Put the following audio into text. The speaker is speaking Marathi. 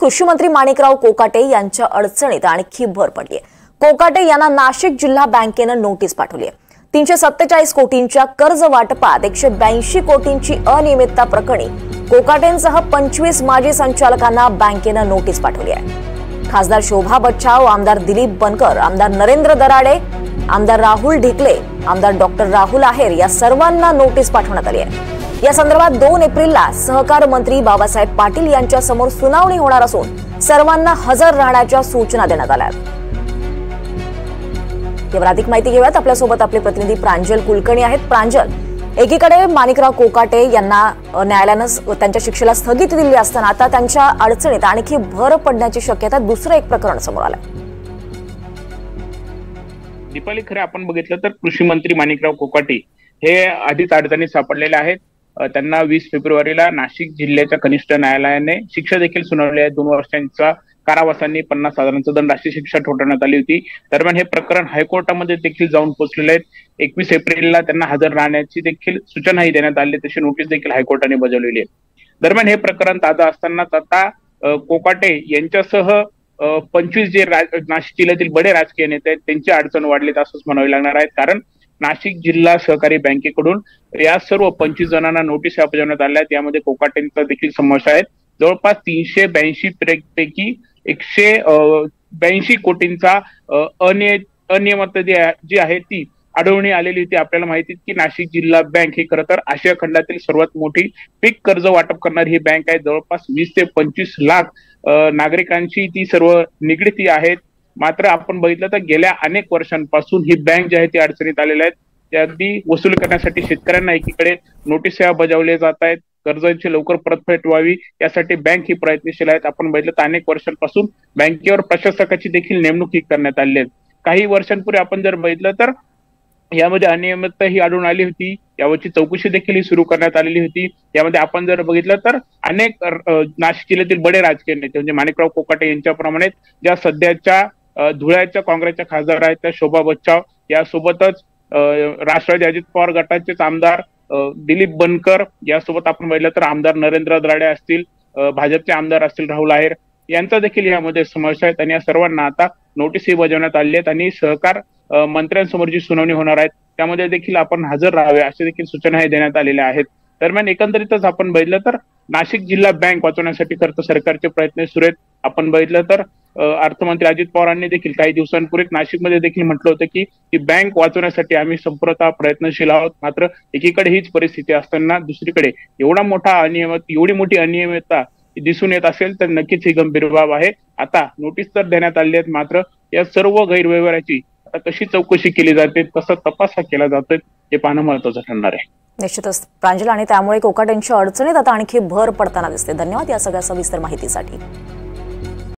कृषी मंत्री माणिकराव कोकाटे यांच्या अडचणीत आणखी भर पडली आहे। कोकाटे यांना नाशिक जिल्हा बँकेनं नोटीस पाठवली आहे। 347 कोटींच्या कर्ज वाटपात 182 कोटींची अनियमितता प्रकरणी कोकाटेंसह 25 माजी संचालकांना बँकेनं नोटीस पाठवली आहे। खासदार शोभा बच्छाव, आमदार दिलीप बनकर, आमदार नरेंद्र दराडे, आमदार राहुल ढिकले, आमदार डॉक्टर राहुल आहेर या सर्वांना नोटीस पाठवण्यात आली आहे। या संदर्भात 2 एप्रिलला सहकार मंत्री बाबासाहेब पाटील यांच्या समोर सुनावणी होणार असून सर्वांना हजर राहण्याच्या सूचना देण्यात आल्या आहेत। यावर अधिक माहिती घेऊयात। आपल्यासोबत आपले प्रतिनिधी प्रांजल कुलकर्णी आहेत। प्रांजल, एकीकडे माणिकराव कोकाटे यांना न्यायालयानं त्यांच्या शिक्षेला स्थगिती दिली असताना आता त्यांच्या अडचणीत आणखी भर पडण्याची शक्यता दुसरं एक प्रकरण समोर आलं। दीपाली, खरं आपण बघितलं तर कृषी मंत्री माणिकराव कोकाटे हे आधीच अडचणीत सापडलेले आहेत। त्यांना 20 फेब्रुवारीला नाशिक जिल्ह्याच्या कनिष्ठ न्यायालयाने शिक्षा देखील सुनावली आहे। 2 वर्षांचा कारावासांनी 50,000चा दंड अशी शिक्षा ठोठावण्यात आली होती। दरम्यान हे प्रकरण हायकोर्टामध्ये देखील जाऊन पोहोचलेले आहेत। 21 एप्रिलला त्यांना हजर राहण्याची देखील सूचनाही देण्यात आली, तशी नोटीस देखील हायकोर्टाने बजावलेली आहे। दरम्यान हे प्रकरण ताजं असतानाच आता कोकाटे यांच्यासह 25 जे नाशिक जिल्ह्यातील बडे राजकीय नेते आहेत त्यांची अडचण वाढलीत असंच म्हणावे लागणार आहेत। कारण नाशिक जिल्हा सहकारी बँकेकडून या सर्व 25 जणांना नोटीस बजावण्यात आल्या आहेत। यामध्ये कोकाटेंचा देखील समावेश आहे। जवळपास 382 पैकी 182 कोटींचा अनियमितता जी आहे ती आढळून आलेली होती। आपल्याला माहिती की नाशिक जिल्हा बँक ही खरं तर आशिया खंडातील सर्वात मोठी पीक कर्ज वाटप करणारी ही बँक आहे। जवळपास 20 ते 25 लाख नागरिकांची ती सर्व निगडीत आहेत। मात्र आपण बघितलं तर गेल्या अनेक वर्षांपासून ही बँक जी आहे ती अडचणीत आलेल्या आहेत। त्या अगदी वसूल करण्यासाठी शेतकऱ्यांना एकीकडे नोटीसा बजावल्या जात आहेत, कर्जांची लवकर परतफेड व्हावी यासाठी बँक ही प्रयत्नशील आहेत। आपण बघितलं तर अनेक वर्षांपासून बँकेवर प्रशासकाची देखील नेमणूक ही करण्यात आली आहे। काही वर्षांपूर्वी आपण जर बघितलं तर यामध्ये अनियमितता ही आढळून आली होती, यावरची चौकशी देखील ही सुरू करण्यात आलेली होती। यामध्ये आपण जर बघितलं तर अनेक नाशिक जिल्ह्यातील बडे राजकीय नेते म्हणजे माणिकराव कोकाटे यांच्याप्रमाणे ज्या सध्याच्या धुळ्याच्या काँग्रेसच्या खासदार आहेत त्या शोभा बच्छाव, यासोबतच राष्ट्रवादी अजित पवार गटाचेच आमदार दिलीप बनकर, यासोबत आपण बघितलं तर आमदार नरेंद्र दराडे असतील, भाजपचे आमदार असतील राहुल आहेर यांचा देखील यामध्ये समावेश आहे। आणि या सर्वांना आता नोटीसही बजावण्यात आली आहेत आणि सहकार मंत्र्यांसमोर जी सुनावणी होणार आहे त्यामध्ये देखील आपण हजर राहावे अशी देखील सूचनाही देण्यात आलेल्या आहेत। दरम्यान एकंदरीतच आपण बघितलं तर नाशिक जिल्हा बँक वाचवण्यासाठी खरं सरकारचे प्रयत्न सुरू आहेत। आपण बघितलं तर अर्थमंत्री अजित पवारांनी देखील काही दिवसांपूर्वी नाशिकमध्ये देखील म्हटलं होतं की ही बँक वाचवण्यासाठी आम्ही संपूर्णतः प्रयत्नशील आहोत। मात्र एकीकडे हीच परिस्थिती असताना दुसरीकडे एवढी मोठी अनियमितता दिसून येत असेल तर नक्कीच ही गंभीर बाब आहे। आता नोटीस तर देण्यात आली आहेत, मात्र या सर्व गैरव्यवहाराची आता कशी चौकशी केली जाते, कसा तपास केला जातोय हे पाहणं महत्त्वाचं ठरणार आहे। निश्चितच प्रांजल, आणि त्यामुळे कोकाटेंच्या अडचणीत आता आणखी भर पडताना दिसते। धन्यवाद या सगळ्या सविस्तर माहितीसाठी।